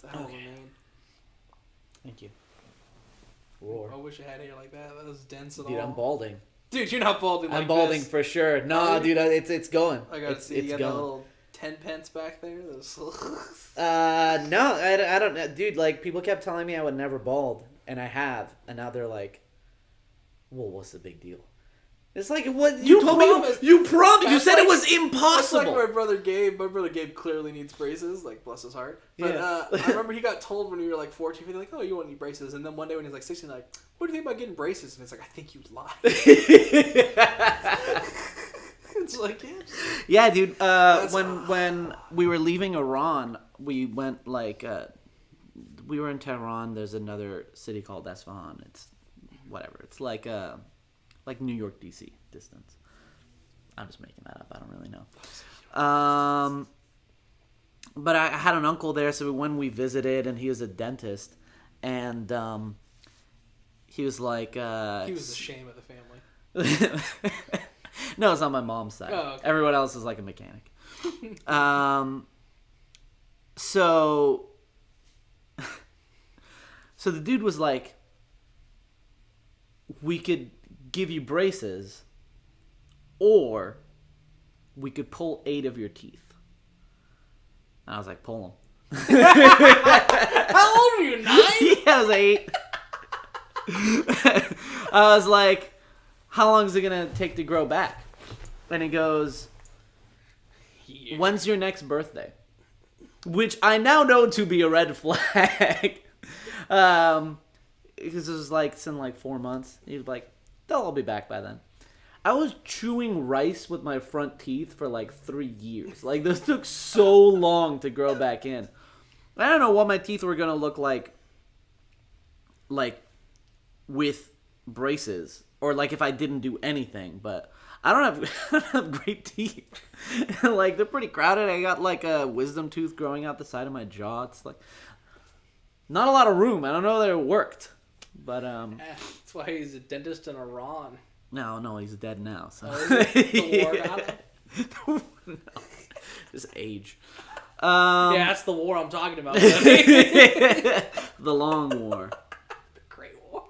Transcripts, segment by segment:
a hell of a mane. Thank you. Roar. I wish I had hair like that. That was dense at all. Dude, I'm balding. Dude, you're not balding like I'm balding this. for sure. No, dude, it's going. I gotta see. You got that little 10 pence back there? No, I don't know. Dude, like, people kept telling me I would never bald, and I have. And now they're like, well, what's the big deal? It's like, what? You told promised. Me. You promised. You said like, it was impossible. That's like my brother Gabe. My brother Gabe clearly needs braces. Like, bless his heart. But I remember he got told when we were like 14, 15, like, oh, you want any braces? And then one day when he's like 16, like, what do you think about getting braces? And it's like, I think you lied. It's like, yeah. Yeah, dude. When we were leaving Iran, we went like, we were in Tehran. There's another city called Esfahan. It's whatever. It's like New York, D.C. distance. I'm just making that up. I don't really know. But I had an uncle there, so when we visited, and he was a dentist, and he was like... he was the shame of the family. No, it's on my mom's side. Oh, okay. Everyone else is like a mechanic. So the dude was like, we could give you braces, or we could pull 8 of your teeth. And I was like, pull them. How old were you, 9? Yeah, I was 8. I was like, how long is it going to take to grow back? And he goes, when's your next birthday? Which I now know to be a red flag. Because it was like, it's in like 4 months. He was like, they'll all be back by then. I was chewing rice with my front teeth for like 3 years. Like, this took so long to grow back in. I don't know what my teeth were going to look like with braces. Or like if I didn't do anything. But I don't have great teeth. Like, they're pretty crowded. I got like a wisdom tooth growing out the side of my jaw. It's like not a lot of room. I don't know that it worked. But that's why he's a dentist in Iran. No, he's dead now. So the war got him? No. Just age. Yeah, that's the war I'm talking about. The long war. The Great War.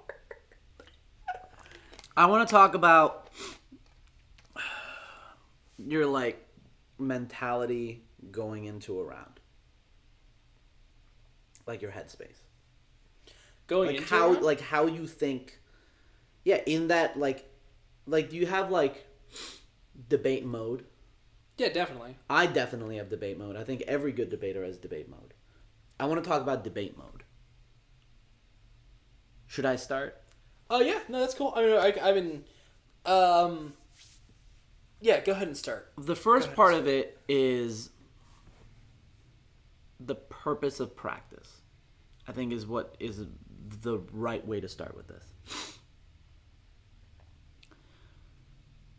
I want to talk about your like mentality going into a round, like your headspace. Going like into how it? Like how you think, yeah, in that like do you have like debate mode? Yeah, definitely. I definitely have debate mode. I think every good debater has debate mode. I want to talk about debate mode. Should I start? Oh yeah, no, that's cool. I mean, I've been, yeah, go ahead and start. The first part of it is the purpose of practice. I think is what is the right way to start with this.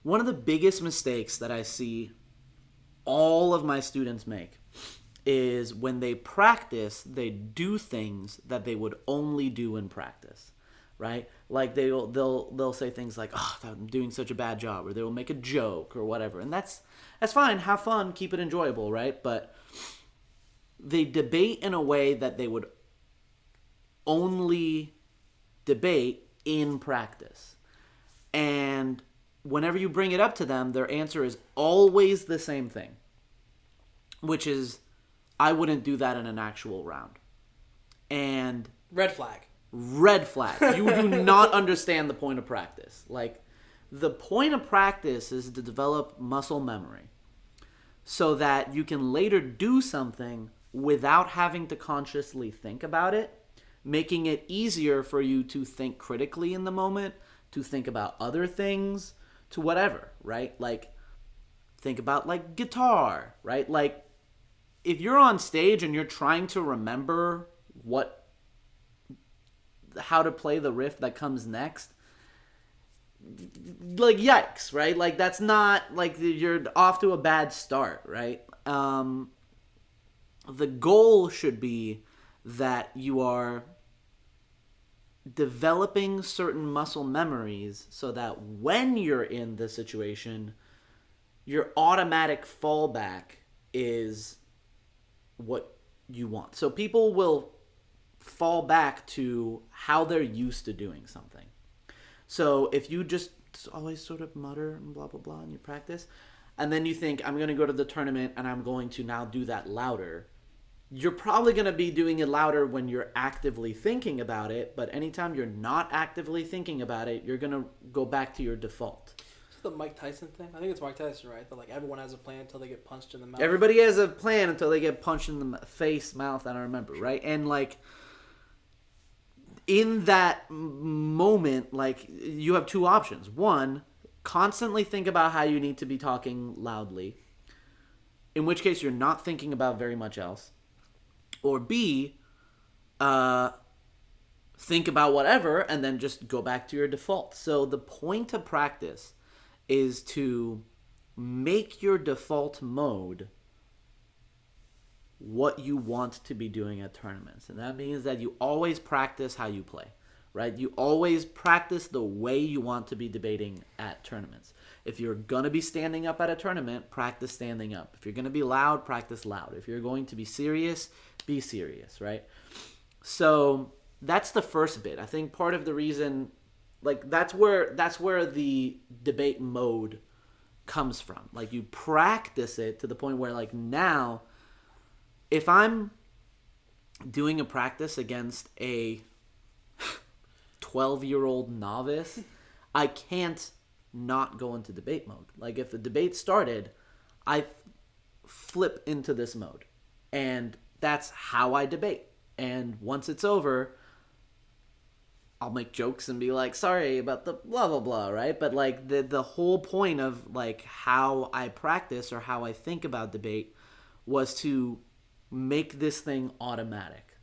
One of the biggest mistakes that I see all of my students make is when they practice, they do things that they would only do in practice, right? Like they'll say things like, "Oh, I'm doing such a bad job," or they will make a joke or whatever, and that's fine. Have fun, keep it enjoyable, right? But they debate in a way that they would only debate in practice. And whenever you bring it up to them, their answer is always the same thing, which is, I wouldn't do that in an actual round. And red flag. You do not understand the point of practice. Like, the point of practice is to develop muscle memory so that you can later do something without having to consciously think about it, making it easier for you to think critically in the moment, to think about other things, to whatever, right? Like, think about, like, guitar, right? Like, if you're on stage and you're trying to remember how to play the riff that comes next, like, yikes, right? Like, that's not, like, you're off to a bad start, right? The goal should be that you are developing certain muscle memories so that when you're in the situation, your automatic fallback is what you want. So people will fall back to how they're used to doing something. So if you just always sort of mutter and blah, blah, blah in your practice, and then you think, I'm going to go to the tournament and I'm going to now do that louder, you're probably going to be doing it louder when you're actively thinking about it, but anytime you're not actively thinking about it, you're going to go back to your default. The Mike Tyson thing? I think it's Mike Tyson, right? That like everyone has a plan until they get punched in the mouth. Everybody has a plan until they get punched in the face, mouth, I don't remember, right? And like in that moment, like you have two options. One, constantly think about how you need to be talking loudly, in which case you're not thinking about very much else. Or B, think about whatever and then just go back to your default. So the point of practice is to make your default mode what you want to be doing at tournaments. And that means that you always practice how you play, right? You always practice the way you want to be debating at tournaments. If you're going to be standing up at a tournament, practice standing up. If you're going to be loud, practice loud. If you're going to be serious, right? So that's the first bit. I think part of the reason, like that's where the debate mode comes from. Like you practice it to the point where like now, if I'm doing a practice against a 12-year-old novice, I can't not go into debate mode. Like if the debate started, I flip into this mode. And that's how I debate. And once it's over, I'll make jokes and be like, sorry about the blah, blah, blah, right? But like the whole point of like how I practice or how I think about debate was to make this thing automatic.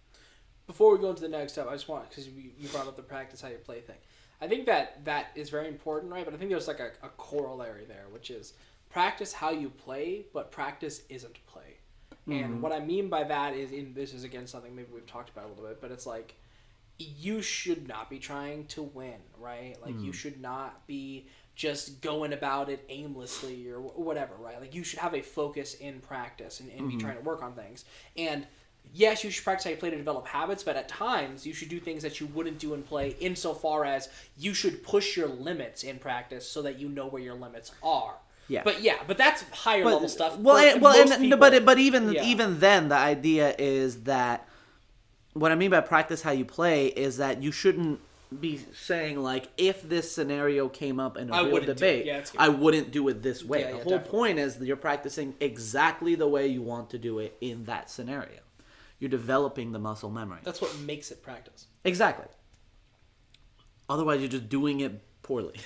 Before we go into the next step, I just want, because you brought up the practice how you play thing. I think that is very important, right? But I think there's like a corollary there, which is practice how you play, but practice isn't play. Mm-hmm. And what I mean by that is, this is again something maybe we've talked about a little bit, but it's like, you should not be trying to win, right? Like, you should not be just going about it aimlessly or whatever, right? Like, you should have a focus in practice and be trying to work on things. And yes, you should practice how you play to develop habits, but at times you should do things that you wouldn't do in play, insofar as you should push your limits in practice so that you know where your limits are. Yeah, but that's higher level stuff. But even then, the idea is that what I mean by practice how you play is that you shouldn't be saying like, if this scenario came up in a real debate, I wouldn't do it this way. The whole point is that you're practicing exactly the way you want to do it in that scenario. You're developing the muscle memory. That's what makes it practice. Exactly. Otherwise, you're just doing it poorly.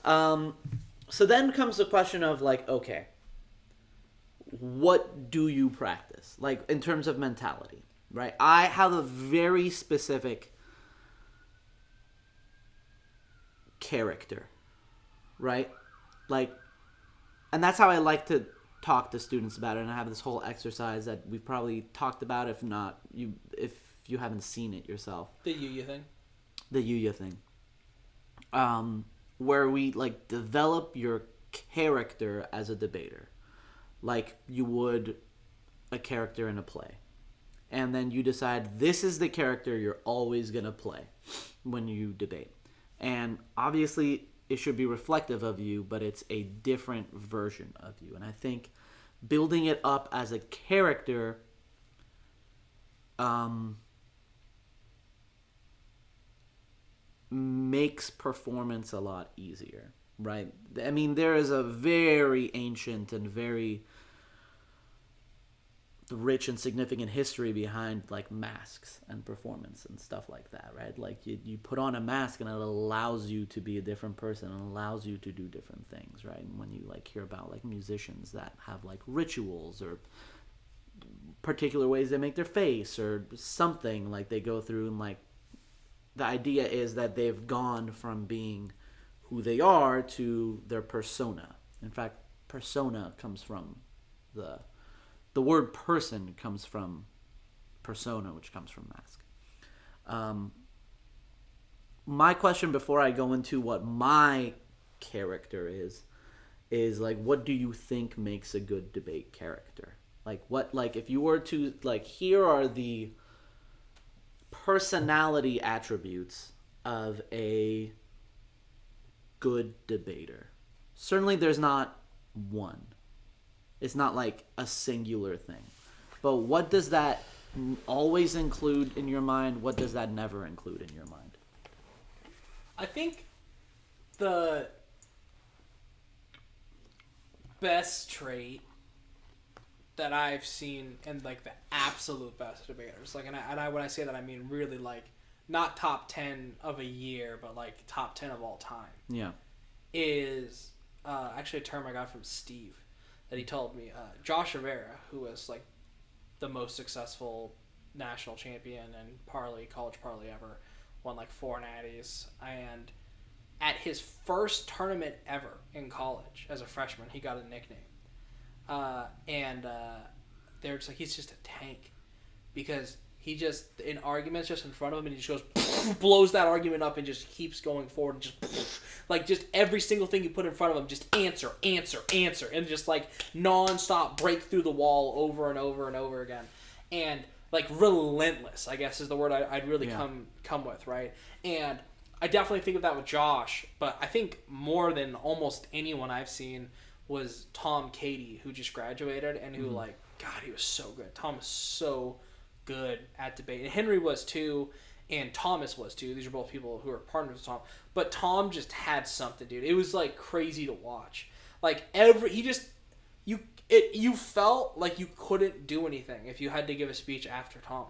So then comes the question of like, okay, what do you practice? Like in terms of mentality, right? I have a very specific character, right? Like, and that's how I like to talk to students about it. And I have this whole exercise that we've probably talked about, if you haven't seen it yourself. The Yuya thing. The Yuya thing. Where we like develop your character as a debater, like you would a character in a play, and then you decide this is the character you're always gonna play when you debate, and obviously it should be reflective of you, but it's a different version of you. And I think building it up as a character makes performance a lot easier, right? I mean, there is a very ancient and very rich and significant history behind like masks and performance and stuff like that, right? Like you put on a mask and it allows you to be a different person and allows you to do different things, right? And when you like hear about like musicians that have like rituals or particular ways they make their face or something, like they go through, and like the idea is that they've gone from being who they are to their persona. In fact, persona comes from the word person comes from persona, which comes from mask. My question before I go into what my character is like, what do you think makes a good debate character? Like what? Like if you were to like, here are the personality attributes of a good debater. Certainly, there's not one. It's not like a singular thing. But what does that always include in your mind? What does that never include in your mind? I think the best trait that I've seen, and like the absolute best debaters, like, and I when I say that, I mean really like not top 10 of a year, but like top 10 of all time. Yeah. Is actually a term I got from Steve that he told me. Josh Rivera, who was like the most successful national champion and college parlay ever, won like 4 natties, and at his first tournament ever in college as a freshman, he got a nickname. And they're just like, he's just a tank, because he just, in arguments just in front of him, and he just goes, blows that argument up and just keeps going forward, and just like, just every single thing you put in front of him, just answer, and just like non-stop break through the wall over and over and over again. And like relentless, I guess is the word I'd really come with, right? And I definitely think of that with Josh, but I think more than almost anyone I've seen was Tom Cady, who just graduated, and who like, God, he was so good. Tom was so good at debate. And Henry was too, and Thomas was too. These are both people who are partners with Tom. But Tom just had something, dude. It was like crazy to watch. Like you felt like you couldn't do anything if you had to give a speech after Tom.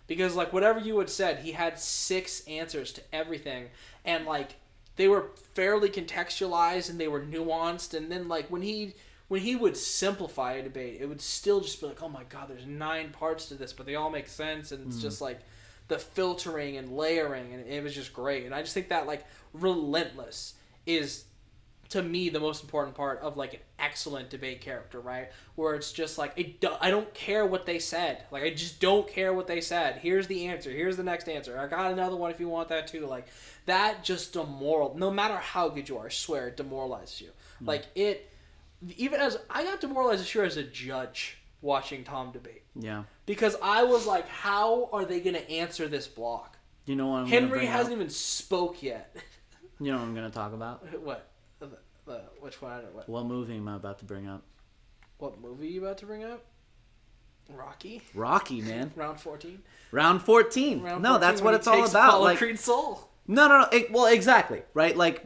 Because like whatever you had said, he had 6 answers to everything, and like they were fairly contextualized and they were nuanced. And then like when he would simplify a debate, it would still just be like, oh my God, there's 9 parts to this, but they all make sense, and it's just like the filtering and layering, and it was just great. And I just think that like Relentless is, to me, the most important part of like an excellent debate character, right? Where it's just like, I don't care what they said. Like, I just don't care what they said. Here's the answer. Here's the next answer. I got another one if you want that too. Like, that just no matter how good you are, I swear, it demoralizes you. Like, even as, I got demoralized this year as a judge watching Tom debate. Yeah. Because I was like, how are they going to answer this block? You know what Henry hasn't even spoke yet. You know what I'm going to talk about? What? Which one? What movie am I about to bring up? What movie are you about to bring up? Rocky, man. Round 14? Round 14. No, that's what it's all about. Apollo Creed's soul. No. Well, exactly. Right? Like,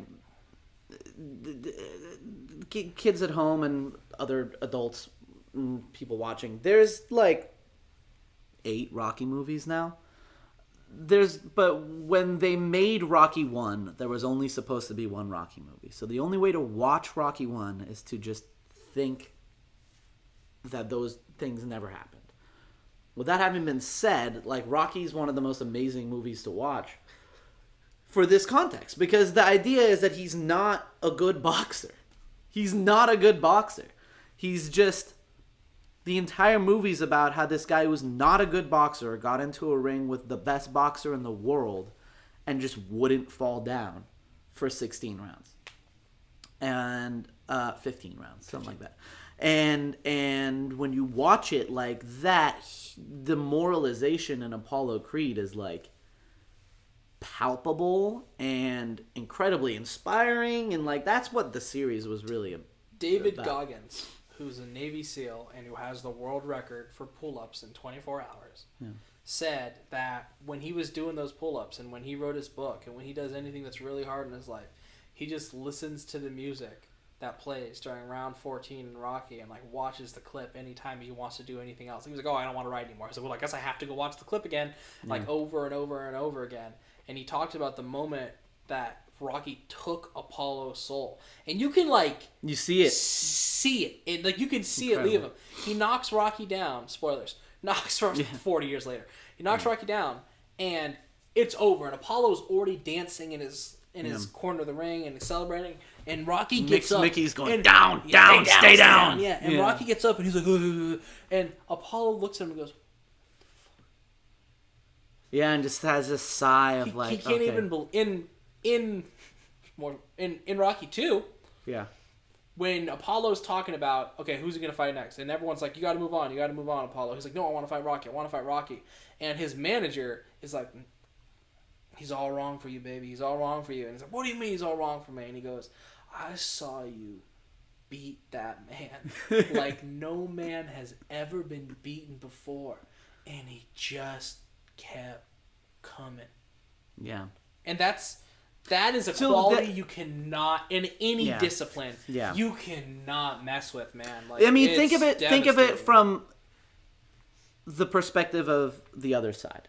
kids at home and other adults, people watching, there's like 8 Rocky movies now. But when they made Rocky 1, there was only supposed to be 1 Rocky movie. So the only way to watch Rocky 1 is to just think that those things never happened. With that having been said, like, Rocky is one of the most amazing movies to watch for this context, because the idea is that he's not a good boxer. He's not a good boxer. He's just... The entire movie's about how this guy who's not a good boxer got into a ring with the best boxer in the world and just wouldn't fall down for 16 rounds. And 15 rounds, something like that. And when you watch it like that, the moralization in Apollo Creed is like palpable and incredibly inspiring, and like that's what the series was really about. David Goggins, who's a Navy SEAL and who has the world record for pull-ups in 24 hours, said that when he was doing those pull-ups and when he wrote his book and when he does anything that's really hard in his life, he just listens to the music that plays during round 14 in Rocky and like watches the clip anytime he wants to do anything else. He was like, oh, I don't want to write anymore. I said, well, I guess I have to go watch the clip again, like over and over and over again. And he talked about the moment that Rocky took Apollo's soul, and you can like you see it, like you can see it leave him. He knocks Rocky down. Spoilers. Knocks 40 years later. He knocks Rocky down, and it's over. And Apollo's already dancing in his corner of the ring and celebrating. And Rocky gets up. Mickey's going down, stay down. Yeah, and Rocky gets up and he's like, ugh. And Apollo looks at him and goes. Yeah, and just has this sigh of like he can't even in Rocky 2. Yeah. when Apollo's talking about, okay, who's he going to fight next? And everyone's like, you got to move on, Apollo. He's like, no, I want to fight Rocky. And his manager is like, he's all wrong for you, baby. He's all wrong for you. And he's like, what do you mean he's all wrong for me? And he goes, I saw you beat that man like no man has ever been beaten before. And he just kept coming. Yeah. And that is a quality you cannot, in any discipline, you cannot mess with, man. Like, I mean, think of it from the perspective of the other side.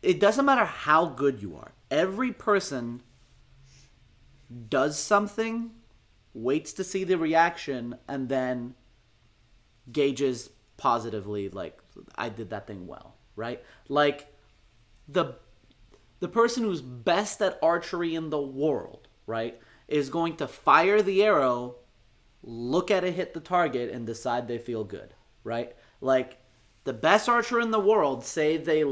It doesn't matter how good you are. Every person does something, waits to see the reaction, and then gauges positively, like, I did that thing well, right? Like, the person who's best at archery in the world, right, is going to fire the arrow, look at it hit the target, and decide they feel good, right? Like, the best archer in the world, say they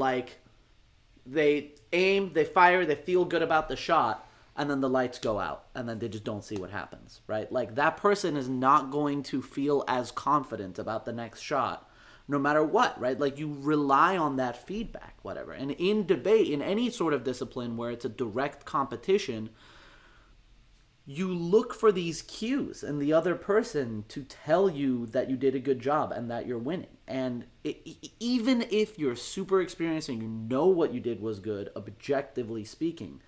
aim, they fire, they feel good about the shot, and then the lights go out, and then they just don't see what happens, right? Like, that person is not going to feel as confident about the next shot, no matter what, right? Like, you rely on that feedback, whatever. And in debate, in any sort of discipline where it's a direct competition, you look for these cues in the other person to tell you that you did a good job and that you're winning. And even if you're super experienced and you know what you did was good, objectively speaking,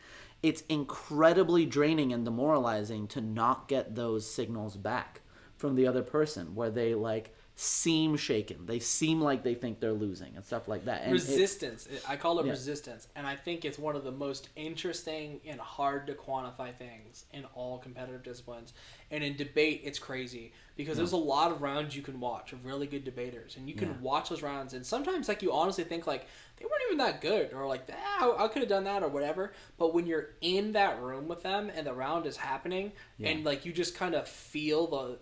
it's incredibly draining and demoralizing to not get those signals back from the other person where they, like, seem shaken. They seem like they think they're losing and stuff like that. And resistance. I call it resistance. And I think it's one of the most interesting and hard to quantify things in all competitive disciplines. And in debate, it's crazy because there's a lot of rounds you can watch of really good debaters. And you can watch those rounds. And sometimes, like, you honestly think, like, they weren't even that good. Or, like, I could have done that or whatever. But when you're in that room with them and the round is happening and, like, you just kind of feel the,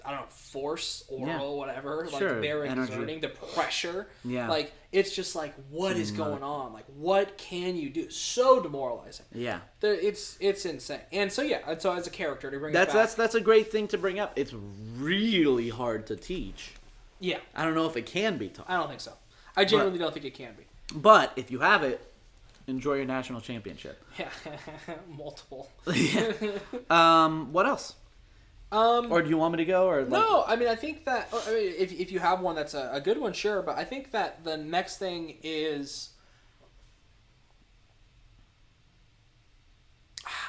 I don't know, force, oral, whatever, like, they're exerting, the pressure. Yeah. Like, it's just like, what is going on? Like, what can you do? So demoralizing. Yeah. It's insane. And so, and so as a character, to bring it back. That's a great thing to bring up. It's really hard to teach. Yeah. I don't know if it can be taught. I don't think so. I genuinely don't think it can be. But if you have it, enjoy your national championship. Yeah. Multiple. What else? Or do you want me to go? Or like... No, I mean, I think that if you have one that's a good one, sure. But I think that the next thing is,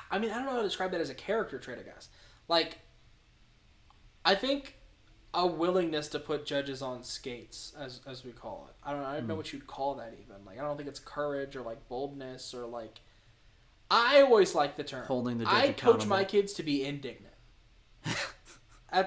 I mean, I don't know how to describe that as a character trait, I guess. Like, I think a willingness to put judges on skates, as we call it. I don't know what you'd call that even. Like, I don't think it's courage or, like, boldness or, like, I always like the term. Holding the judge accountable. Coach my kids to be indignant.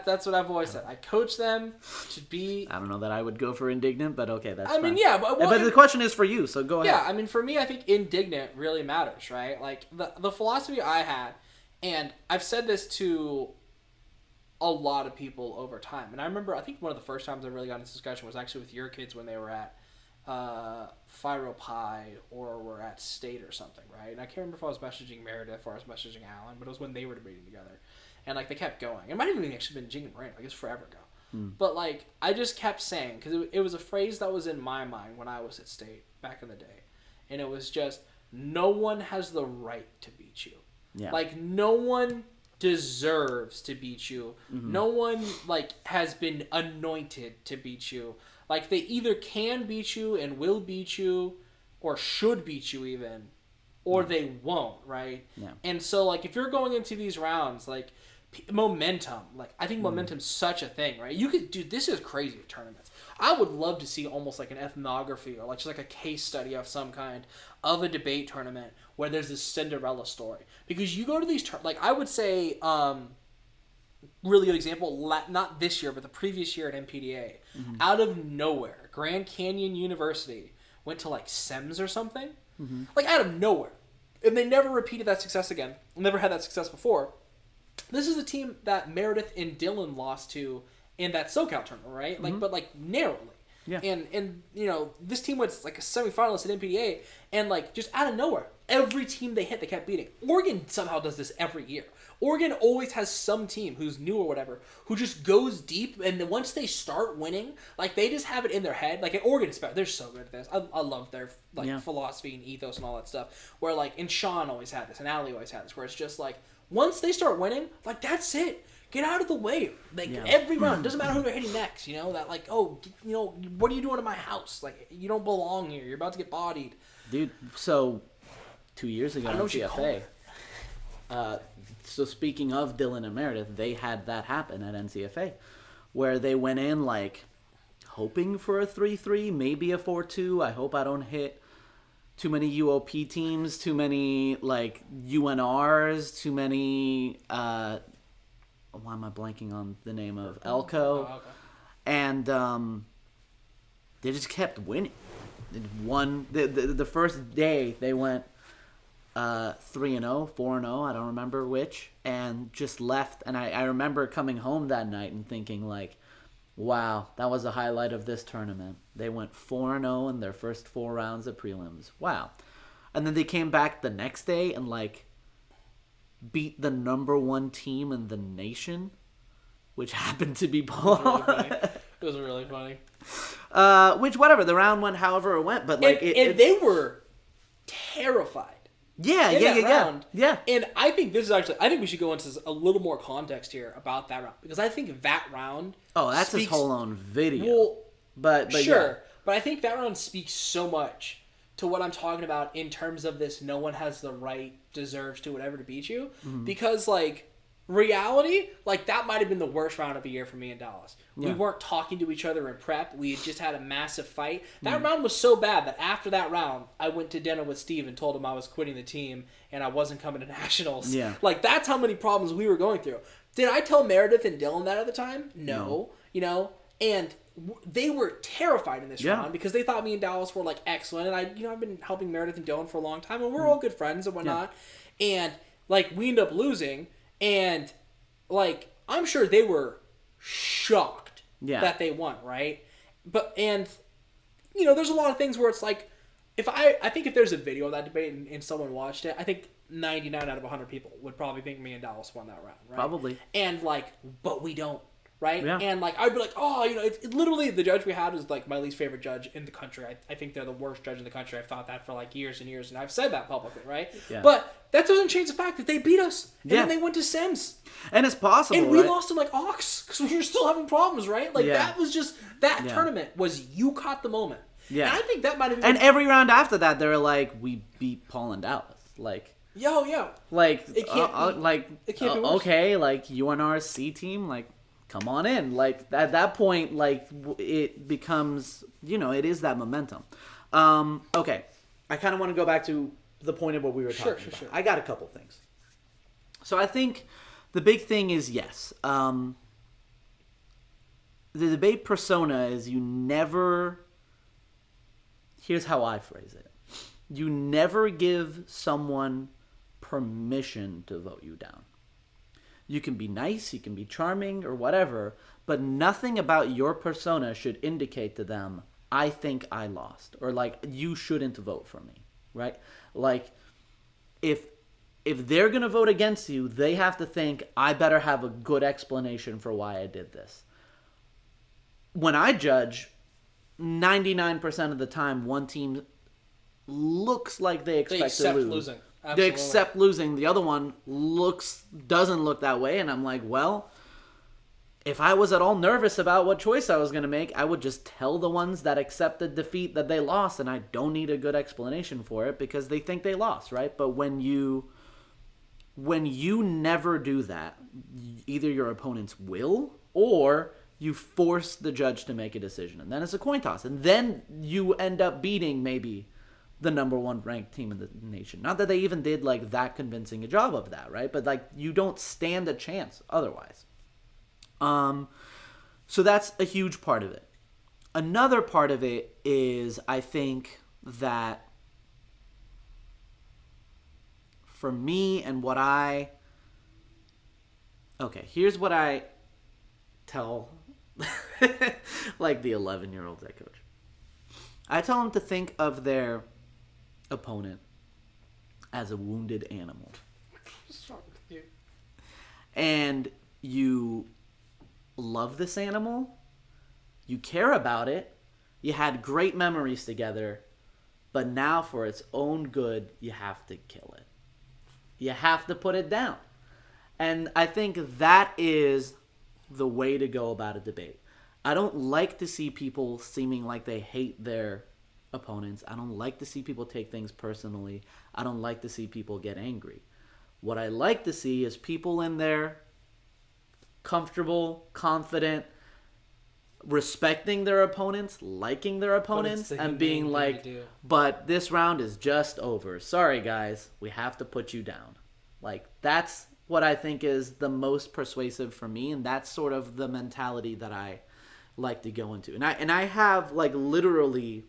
That's what I've always said. I coach them to be... I don't know that I would go for indignant, but okay, that's fine. I mean, yeah. But the question is for you, so go ahead. Yeah, I mean, for me, I think indignant really matters, right? Like, the philosophy I had, and I've said this to a lot of people over time, and I remember, I think one of the first times I really got into this discussion was actually with your kids when they were at Phiro Pi or were at State or something, right? And I can't remember if I was messaging Meredith or I was messaging Alan, but it was when they were debating together. And, like, they kept going. It might have even actually been Jing and Miranda. Like, it was forever ago. But, like, I just kept saying, because it was a phrase that was in my mind when I was at State back in the day. And it was just, no one has the right to beat you. Yeah. Like, no one deserves to beat you. Mm-hmm. No one, like, has been anointed to beat you. Like, they either can beat you and will beat you or should beat you even, or they won't, right? Yeah. And so, like, if you're going into these rounds, like, momentum, like, I think momentum's such a thing, right? You could do, this is crazy at tournaments. I would love to see almost like an ethnography or like just like a case study of some kind of a debate tournament where there's this Cinderella story. Because you go to these, like, I would say, really good example, not this year, but the previous year at MPDA, out of nowhere, Grand Canyon University went to, like, SEMS or something. Like, out of nowhere. And they never repeated that success again. Never had that success before. This is the team that Meredith and Dylan lost to in that SoCal tournament, right? Like, but, like, narrowly. Yeah. And you know, this team was like a semifinalist at MPDA, and, like, just out of nowhere, every team they hit, they kept beating. Oregon somehow does this every year. Oregon always has some team who's new or whatever who just goes deep, and then once they start winning, like they just have it in their head. Like at Oregon, they're so good at this. I love their philosophy and ethos and all that stuff. Where like, and Sean always had this, and Allie always had this, where it's just like once they start winning, like that's it. Get out of the way. Like every round, doesn't matter who they're hitting next. You know that like, oh, you know, what are you doing in my house? Like you don't belong here. You're about to get bodied, dude. So 2 years ago in CFA. So speaking of Dylan and Meredith, they had that happen at NCFA, where they went in like hoping for a 3-3, maybe a 4-2. I hope I don't hit too many UOP teams, too many like UNRs, too many. Why am I blanking on the name of Elko? Oh, okay. And they just kept winning. They won the first day. They went 3-0, 4-0, I don't remember which, and just left. And I remember coming home that night and thinking like, wow, that was a highlight of this tournament. They went 4-0 in their first 4 rounds of prelims. Wow. And then they came back the next day and like beat the number 1 team in the nation, which happened to be Paul. It was really funny. Which, whatever, the round went however it went, but like... And they were terrified. Yeah. And I think this is actually, I think we should go into a little more context here about that round, because I think that round... Oh, that's his whole own video. Well, but sure, yeah. But I think that round speaks so much to what I'm talking about in terms of this no one has the right, deserves to, whatever, to beat you. Mm-hmm. Because, like, reality, like, that might have been the worst round of the year for me in Dallas. Yeah. We weren't talking to each other in prep. We had just had a massive fight. That round was so bad that after that round, I went to dinner with Steve and told him I was quitting the team and I wasn't coming to nationals. Yeah. Like, that's how many problems we were going through. Did I tell Meredith and Dylan that at the time? No. You know? And they were terrified in this round because they thought me and Dallas were, like, excellent. And I've been helping Meredith and Dylan for a long time, and we're all good friends and whatnot. Yeah. And, like, we ended up losing, and, like, I'm sure they were shocked that they won, right? And, you know, there's a lot of things where it's like, I think if there's a video of that debate and someone watched it, I think 99 out of 100 people would probably think me and Dallas won that round, right? Probably. And, like, but we don't, right? Yeah. And, like, I'd be like, oh, you know, it literally, the judge we had was, like, my least favorite judge in the country. I think they're the worst judge in the country. I've thought that for, like, years and years, and I've said that publicly, right? Yeah. But that doesn't change the fact that they beat us, and then they went to Sims. And it's possible, and we lost in, like, Ox, because we were still having problems, right? Like, that was just, that tournament was you caught the moment. Yeah. And I think that might have been... And every round after that, they're like, we beat Paul and Dallas. Like... Yo. Like, it can't be worse. Okay, like, UNR's C team, like, come on in. Like, at that point, like, it becomes, you know, it is that momentum. Okay. I kind of want to go back to the point of what we were talking about. Sure. I got a couple things. So I think the big thing is, yes, the debate persona is you never... Here's how I phrase it. You never give someone permission to vote you down. You can be nice, you can be charming, or whatever, but nothing about your persona should indicate to them, I think I lost, or like, you shouldn't vote for me, right? Like, if they're going to vote against you, they have to think, I better have a good explanation for why I did this. When I judge, 99% of the time, one team looks like they expect to lose. Losing. They accept losing. The other one doesn't look that way, and I'm like, well, if I was at all nervous about what choice I was going to make, I would just tell the ones that accepted defeat that they lost, and I don't need a good explanation for it because they think they lost, right? But when you never do that, either your opponents will or you force the judge to make a decision, and then it's a coin toss, and then you end up beating maybe the number 1 ranked team in the nation. Not that they even did like that convincing a job of that, right? But like, you don't stand a chance otherwise. So that's a huge part of it. Another part of it is, I think that for me and here's what I tell like the 11-year-olds I coach. I tell them to think of their opponent as a wounded animal. What's wrong with you? And you love this animal, you care about it, you had great memories together, but now for its own good, you have to kill it. You have to put it down. And I think that is the way to go about a debate. I don't like to see people seeming like they hate their opponents. I don't like to see people take things personally. I don't like to see people get angry. What I like to see is people in there comfortable, confident, respecting their opponents, liking their opponents, and being like, but this round is just over. Sorry, guys. We have to put you down. Like, that's what I think is the most persuasive for me, and that's sort of the mentality that I like to go into. And I have, like, literally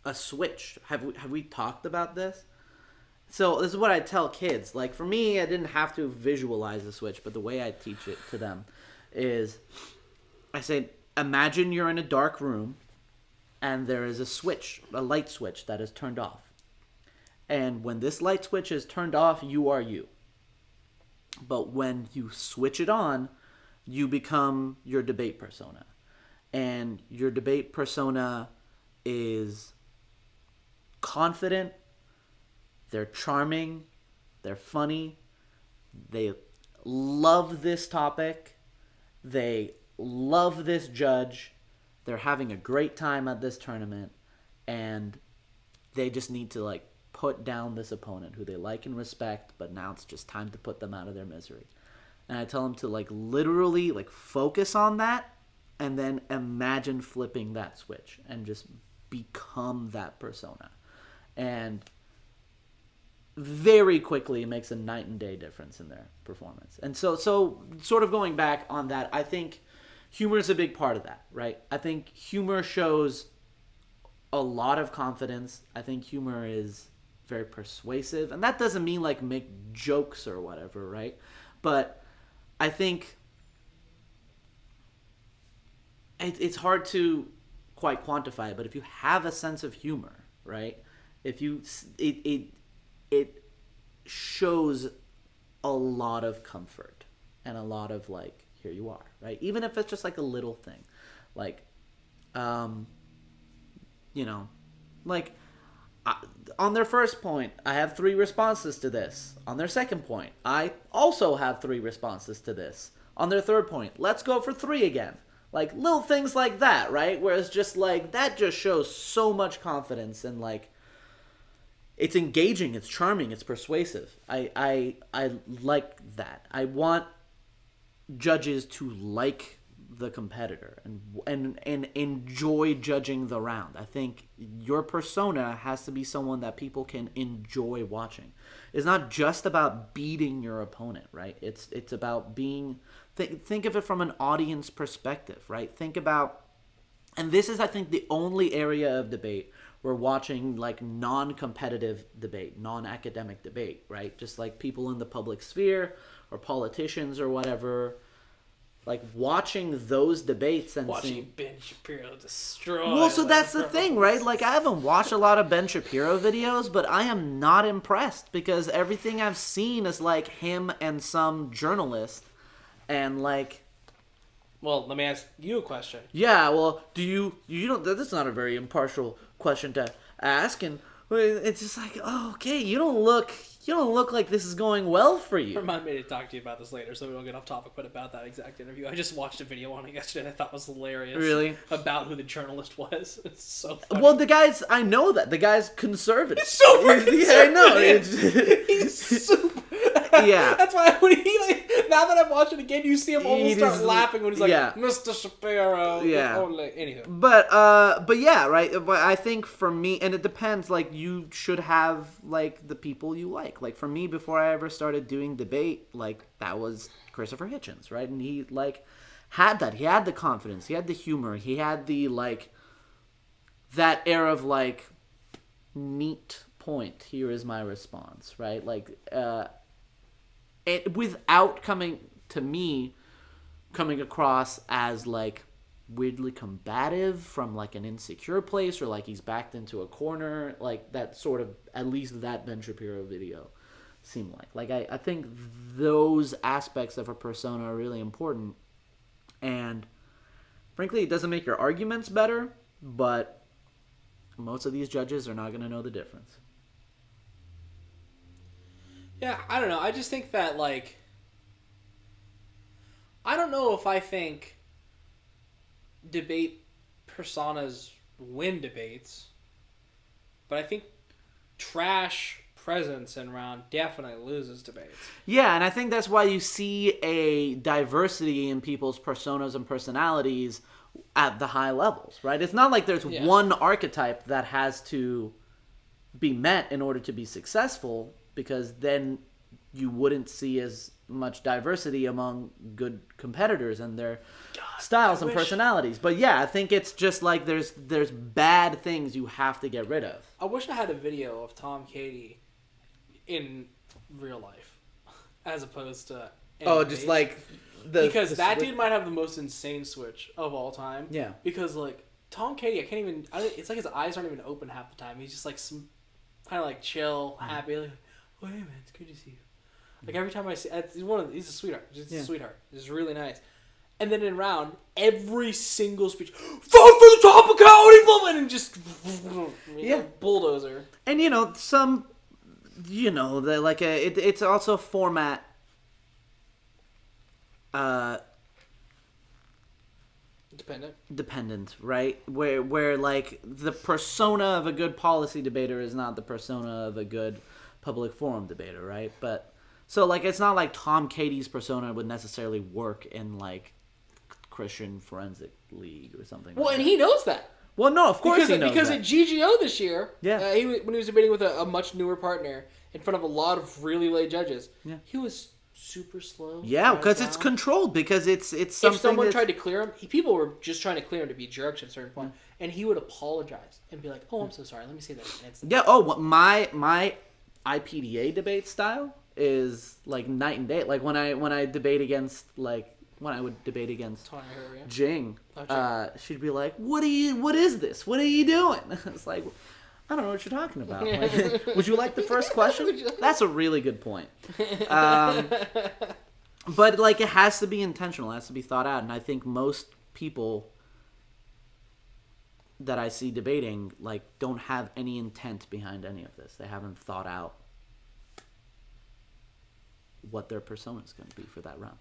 a switch. Have we talked about this? So this is what I tell kids. Like, for me, I didn't have to visualize the switch, but the way I teach it to them is I say, imagine you're in a dark room and there is a switch, a light switch that is turned off. And when this light switch is turned off, you are you. But when you switch it on, you become your debate persona. And your debate persona is confident, they're charming, they're funny, they love this topic, they love this judge, they're having a great time at this tournament, and they just need to, like, put down this opponent who they like and respect, but now it's just time to put them out of their misery. And I tell them to, like, literally, like, focus on that and then imagine flipping that switch and just become that persona. And very quickly it makes a night and day difference in their performance. And so sort of going back on that, I think humor is a big part of that, right? I think humor shows a lot of confidence. I think humor is very persuasive. And that doesn't mean, like, make jokes or whatever, right? But I think it's hard to quite quantify it, but if you have a sense of humor, right? If you it shows a lot of comfort and a lot of, like, here you are, right? Even if it's just like a little thing, like, you know, like, on their first point, I have 3 responses to this. On their second point, I also have 3 responses to this. On their third point, let's go for 3 again. Like, little things like that, right? Where it's just, like, that just shows so much confidence and, like, it's engaging, it's charming, it's persuasive. I like that. I want judges to like the competitor and enjoy judging the round. I think your persona has to be someone that people can enjoy watching. It's not just about beating your opponent, right? It's about being... Think of it from an audience perspective, right? Think about... And this is, I think, the only area of debate where watching, like, non-competitive debate, non-academic debate, right? Just like people in the public sphere or politicians or whatever... Like, watching those debates and watching Ben Shapiro destroy. Well, so that's the thing, right? Like, I haven't watched a lot of Ben Shapiro videos, but I am not impressed because everything I've seen is, like, him and some journalist, and, like... Well, let me ask you a question. Yeah, well, you don't... That's not a very impartial question to ask, and it's just like, oh, okay, you don't look like this is going well for you. Remind me to talk to you about this later so we don't get off topic, but about that exact interview. I just watched a video on it yesterday that I thought was hilarious. Really? About who the journalist was. It's so funny. Well, I know that. The guy's conservative. He's super conservative. Yeah, I know. He's super... Yeah. That's why when he, like, now that I've watched it again, you see him almost start laughing when he's like, yeah. Mr. Shapiro. Yeah. Anywho. But yeah, right. But I think for me, and it depends, like, you should have, like, the people you like. Like, for me, before I ever started doing debate, like, that was Christopher Hitchens, right? And he, like, had that. He had the confidence. He had the humor. He had the, like, that air of, like, neat point. Here is my response, right? Like, it without coming across as, like, weirdly combative from like an insecure place, or like he's backed into a corner, like that sort of, at least that Ben Shapiro video seemed like I think those aspects of a persona are really important, and frankly it doesn't make your arguments better, but most of these judges are not going to know the difference. Yeah, I don't know. I just think that, like, I don't know if I think debate personas win debates, but I think trash presence in round definitely loses debates. Yeah, and I think that's why you see a diversity in people's personas and personalities at the high levels, right? It's not like there's one archetype that has to be met in order to be successful, because then you wouldn't see as much diversity among good competitors and their styles and personalities. But yeah, I think it's just like there's bad things you have to get rid of. I wish I had a video of Tom Katie in real life as opposed to Just like because that dude might have the most insane switch of all time. Yeah. Because like Tom Katie, it's like his eyes aren't even open half the time. He's just like some kind of like chill, happy, like, oh hey man, it's good to see you. Like every time I see, he's a sweetheart. Just a sweetheart. He's really nice. And then in round, every single speech, vote for the top account, and just bulldozer. And it's also format. Dependent, right? Where like the persona of a good policy debater is not the persona of a good public forum debater, right? But so like it's not like Tom Katie's persona would necessarily work in like Christian Forensic League or something. Well, and he knows that. Well, no, of course he knows because that. at GGO this year, when he was debating with a much newer partner in front of a lot of really late judges, he was super slow. Yeah, because it's controlled. Because it's something. If someone tried to clear him, people were just trying to clear him to be jerks at a certain point, and he would apologize and be like, "Oh, I'm so sorry. Let me say that." Yeah. Oh, my IPDA debate style is like night and day. Like when I debate against when I would debate against Jing, she'd be like, "What is this? What are you doing?" It's like, I don't know what you're talking about. Like, would you like the first question? That's a really good point. But like, it has to be intentional. It has to be thought out. And I think most people that I see debating like don't have any intent behind any of this. They haven't thought out what their persona is going to be for that round.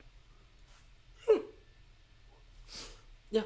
Yeah,